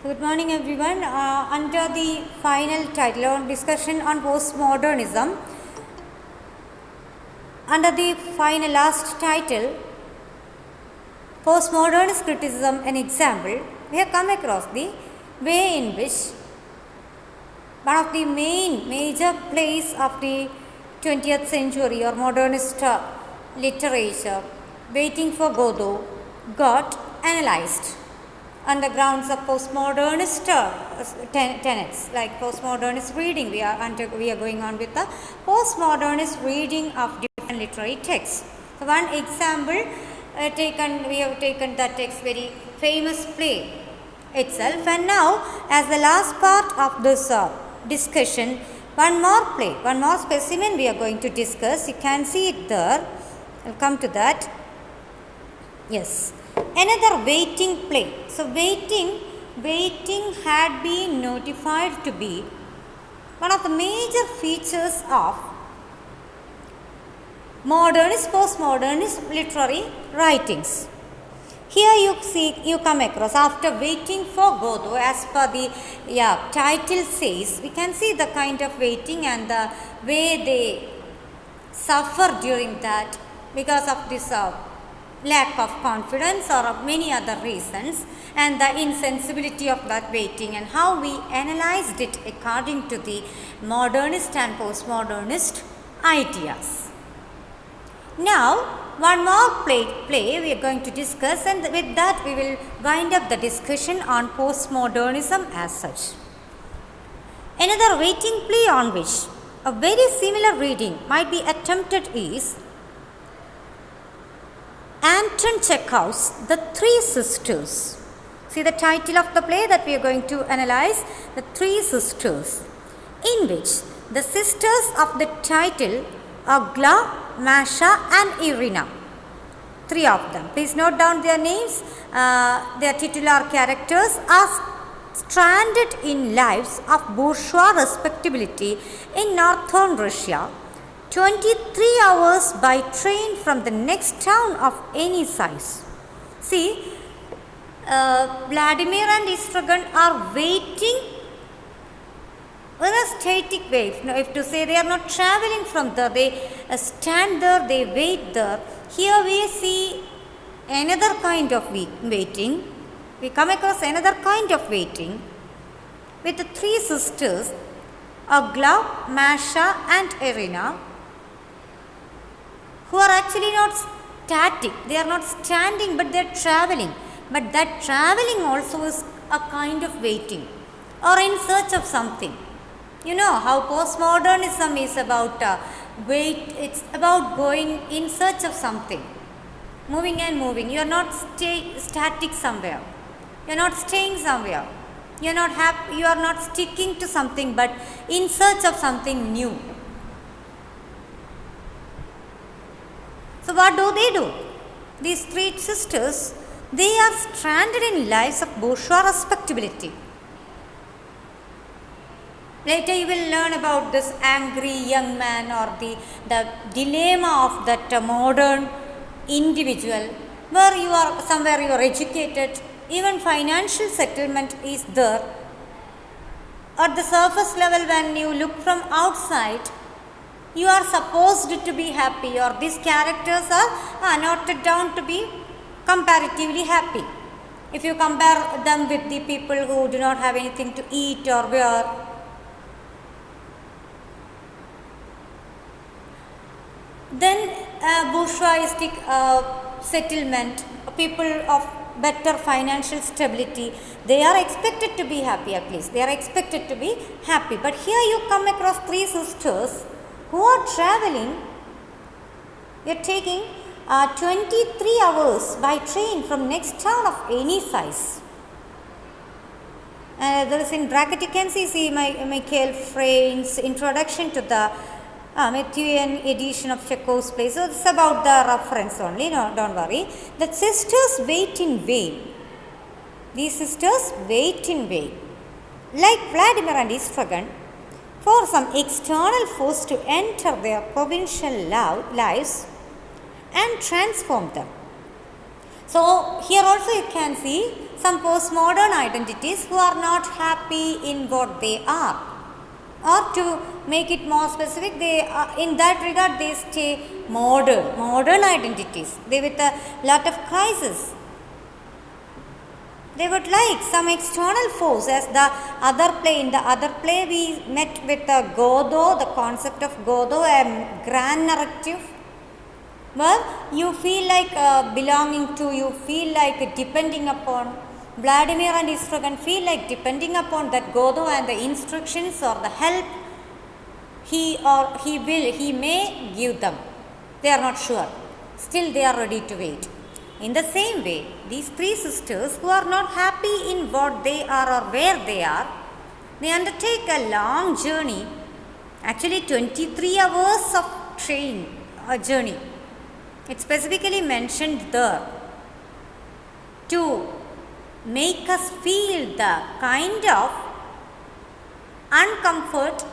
Good morning, everyone. Under the final title on discussion on postmodernism, under the final last title, postmodernist criticism, an example, we have come across the way in which one of the major plays of the 20th century or modernist literature, Waiting for Godot, got analyzed on the grounds of postmodernist tenets, like postmodernist reading. We are going on with the postmodernist reading of different literary texts. So one example we have taken the text, very famous play itself, and now as the last part of this discussion, one more specimen we are going to discuss. You can see it there. I'll come to that. Yes. Another waiting play. So waiting had been notified to be one of the major features of modernist, postmodernist literary writings. Here you come across, after Waiting for Godot, as per the title says, we can see the kind of waiting and the way they suffer during that because of this lack of confidence or of many other reasons, and the insensibility of that waiting, and how we analyzed it according to the modernist and postmodernist ideas. Now, one more play we are going to discuss, and with that we will wind up the discussion on postmodernism as such. Another waiting play on which a very similar reading might be attempted is Anton Chekhov's The Three Sisters. See the title of the play that we are going to analyze, The Three Sisters, in which the sisters of the title are Agla, Masha and Irina. Three of them. Please note down their names. Their titular characters are stranded in lives of bourgeois respectability in northern Russia, 23 hours by train from the next town of any size. See, Vladimir and Istragan are waiting in a static way. If to say they are not traveling from there, they stand there, they wait there. Here we see another kind of waiting. We come across another kind of waiting with the three sisters, Agla, Masha and Irina, who are actually not static. They are not standing, but they are traveling. But that traveling also is a kind of waiting or in search of something. You know how postmodernism is about it's about going in search of something, moving and moving. You are not static somewhere. You are not staying somewhere. You are not happy. You are not sticking to something, but in search of something new. So what do? These three sisters, they are stranded in lives of bourgeois respectability. Later you will learn about this angry young man or the dilemma of that modern individual, where you are somewhere you are educated, even financial settlement is there. At the surface level, when you look from outside, you are supposed to be happy, or these characters are noted down to be comparatively happy. If you compare them with the people who do not have anything to eat or wear, then bourgeoistic settlement, people of better financial stability, they are expected to be happy. At least they are expected to be happy. But here you come across three sisters who are traveling. They are taking 23 hours by train from next town of any size. There is in bracket you can see Michael Frayn's introduction to the Matthewian edition of Chekhov's play. So it's about the reference only. No, don't worry. The sisters wait in vain. These sisters wait in vain, like Vladimir and Istragan, for some external force to enter their provincial lives and transform them. So here also you can see some postmodern identities who are not happy in what they are. Or to make it more specific, they in that regard they stay modern identities. They with a lot of crisis. They would like some external force as the other play. In the other play, we met with Godot, the concept of Godot, a grand narrative. Well, you feel like belonging to, you feel like depending upon. Vladimir and Istrogan feel like depending upon that Godot and the instructions or the help he may give them. They are not sure. Still they are ready to wait. In the same way, these three sisters who are not happy in what they are or where they are, they undertake a long journey, actually 23 hours of journey. It's specifically mentioned there to make us feel the kind of uncomfort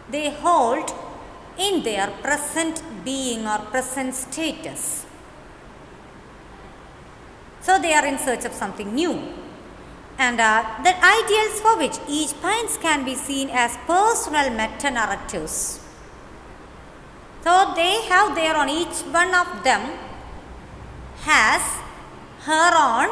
they hold in their present being or present status. So they are in search of something new. And the ideals for which each pines can be seen as personal meta-narratives. So they have their own, each one of them has her own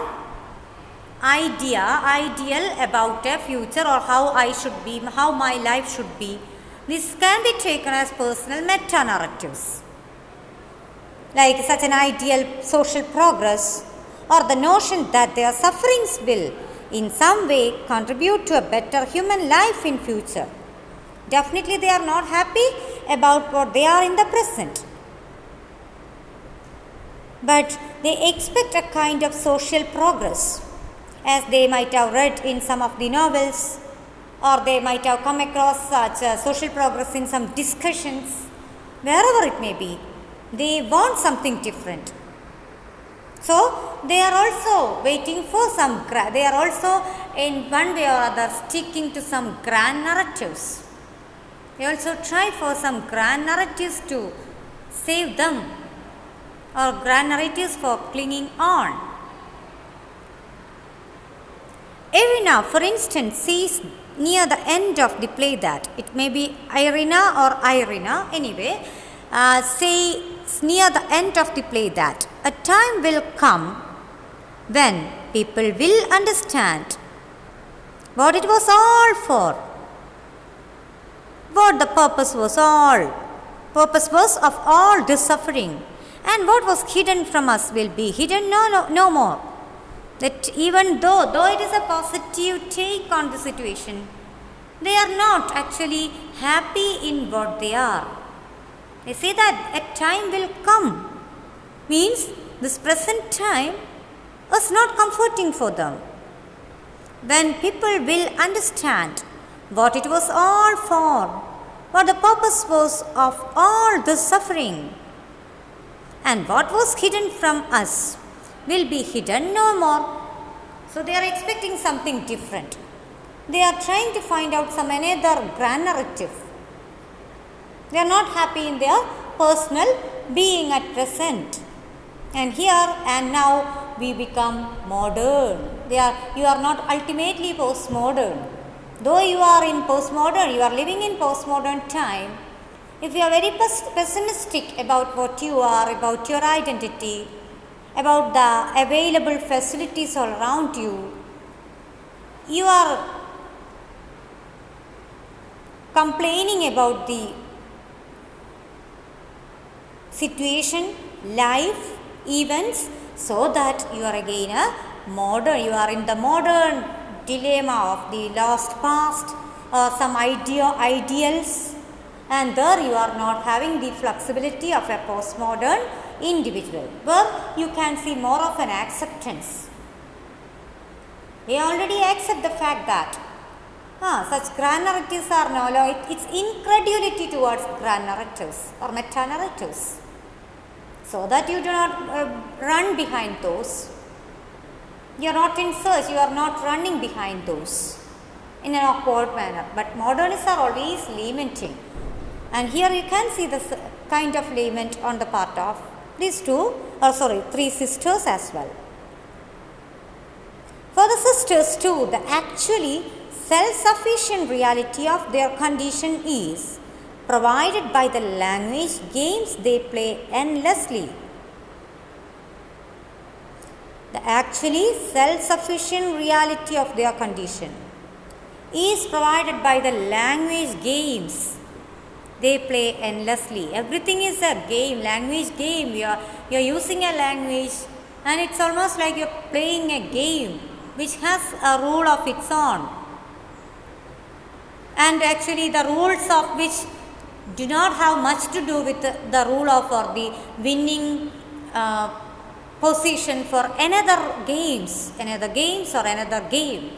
ideal about a future or how I should be, how my life should be. This can be taken as personal meta-narratives. Like such an ideal social progress or the notion that their sufferings will in some way contribute to a better human life in future. Definitely they are not happy about what they are in the present. But they expect a kind of social progress, as they might have read in some of the novels, or they might have come across such social progress in some discussions, wherever it may be. They want something different. So they are also waiting for some, they are also in one way or other sticking to some grand narratives. They also try for some grand narratives to save them, or grand narratives for clinging on. Irina, for instance, sees near the end of the play that, it may be Irina, anyway, says near the end of the play that a time will come when people will understand what it was all for, what the purpose was of all this suffering, and what was hidden from us will be hidden no more. That even though it is a positive take on the situation, they are not actually happy in what they are. They say that a time will come, means this present time is not comforting for them. When people will understand what it was all for, what the purpose was of all this suffering, and what was hidden from us will be hidden no more. So they are expecting something different. They are trying to find out some another grand narrative. They are not happy in their personal being at present. And here and now we become modern. You are not ultimately postmodern. Though you are in postmodern, you are living in postmodern time. If you are very pessimistic about what you are, about your identity, about the available facilities all around you, you are complaining about the situation, life, events, so that you are again you are in the modern dilemma of the lost past or some ideals, and there you are not having the flexibility of a postmodern individual, where you can see more of an acceptance. They already accept the fact that such grand narratives are no longer, it's incredulity towards grand narratives or meta-narratives, so that you do not run behind those. You are not in search, you are not running behind those in an awkward manner. But modernists are always lamenting. And here you can see this kind of lament on the part of these three sisters as well. For the sisters too, the actually self-sufficient reality of their condition is provided by the language games they play endlessly. The actually self-sufficient reality of their condition is provided by the language games they play endlessly. Everything is a game, language game. You're using a language and it's almost like you're playing a game which has a rule of its own. And actually the rules of which do not have much to do with the rule of or the winning position for another games or another game.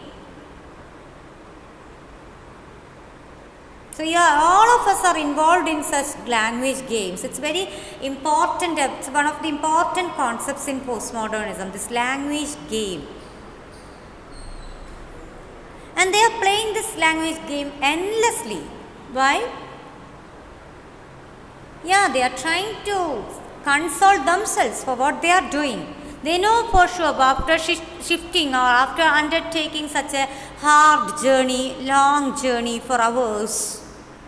So yeah, all of us are involved in such language games. It's very important, it's one of the important concepts in postmodernism, this language game. And they are playing this language game endlessly. Why? Yeah, they are trying to console themselves for what they are doing. They know for sure after shifting or after undertaking such a hard journey, long journey for hours,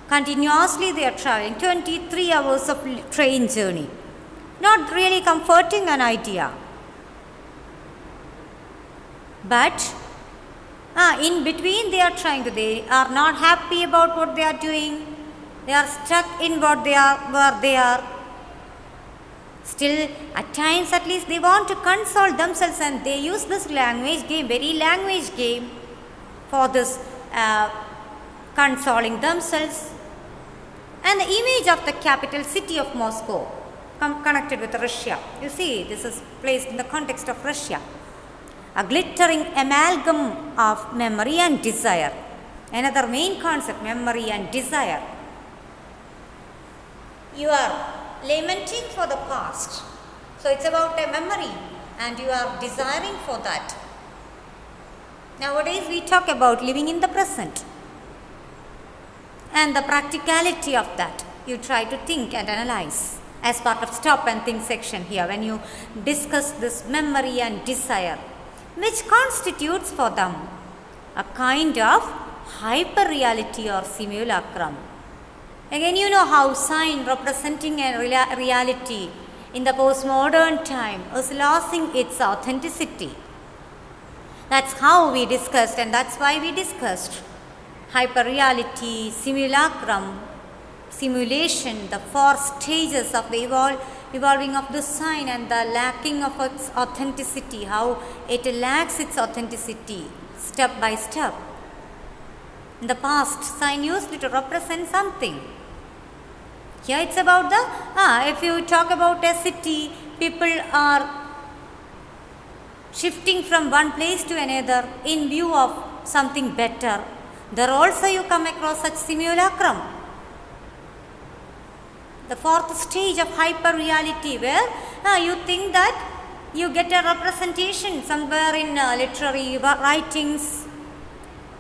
continuously they are traveling 23 hours of train journey. Not really comforting an idea. But in between they are not happy about what they are doing. They are stuck in where they are. Still, at times at least they want to console themselves and they use this language game, very language game, for this consoling themselves. And the image of the capital city of Moscow connected with Russia. You see, this is placed in the context of Russia. A glittering amalgam of memory and desire. Another main concept, memory and desire. You are lamenting for the past. So it's about a memory and you are desiring for that. Nowadays we talk about living in the present and the practicality of that. You try to think and analyze as part of stop and think section here when you discuss this memory and desire, which constitutes for them a kind of hyper-reality or simulacrum. Again, you know how sign representing a reality in the postmodern time is losing its authenticity. That's how we discussed, and that's why we discussed hyperreality, simulacrum, simulation, the four stages of the evolving of the sign and the lacking of its authenticity, how it lacks its authenticity step by step. In the past, sign used to represent something. Here it's about if you talk about a city, people are shifting from one place to another in view of something better. There also you come across such simulacrum. The fourth stage of hyper-reality where you think that you get a representation somewhere in literary writings.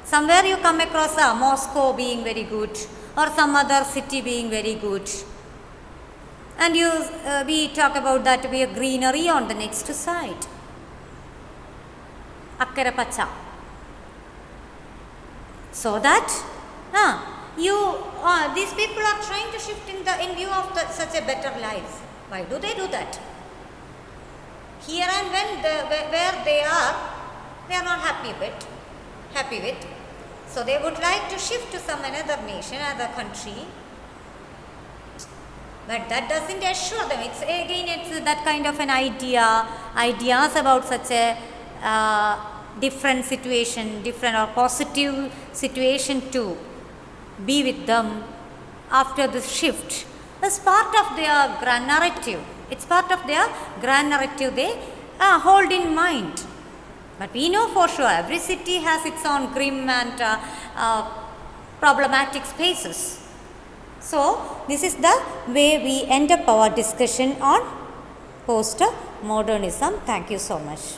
Somewhere you come across Moscow being very good or some other city being very good. And we talk about that to be a greenery on the next side. Akkara pacha. So that these people are trying to shift in view of such a better life. Why do they do that? Here and where they are not happy with. So they would like to shift to some another nation, another country. But that doesn't assure them. It's that kind of an ideas about such a different situation, different or positive situation to be with them after this shift. It's part of their grand narrative. It's part of their grand narrative they hold in mind. But we know for sure every city has its own grim and problematic spaces. So this is the way we end up our discussion on post-modernism. Thank you so much.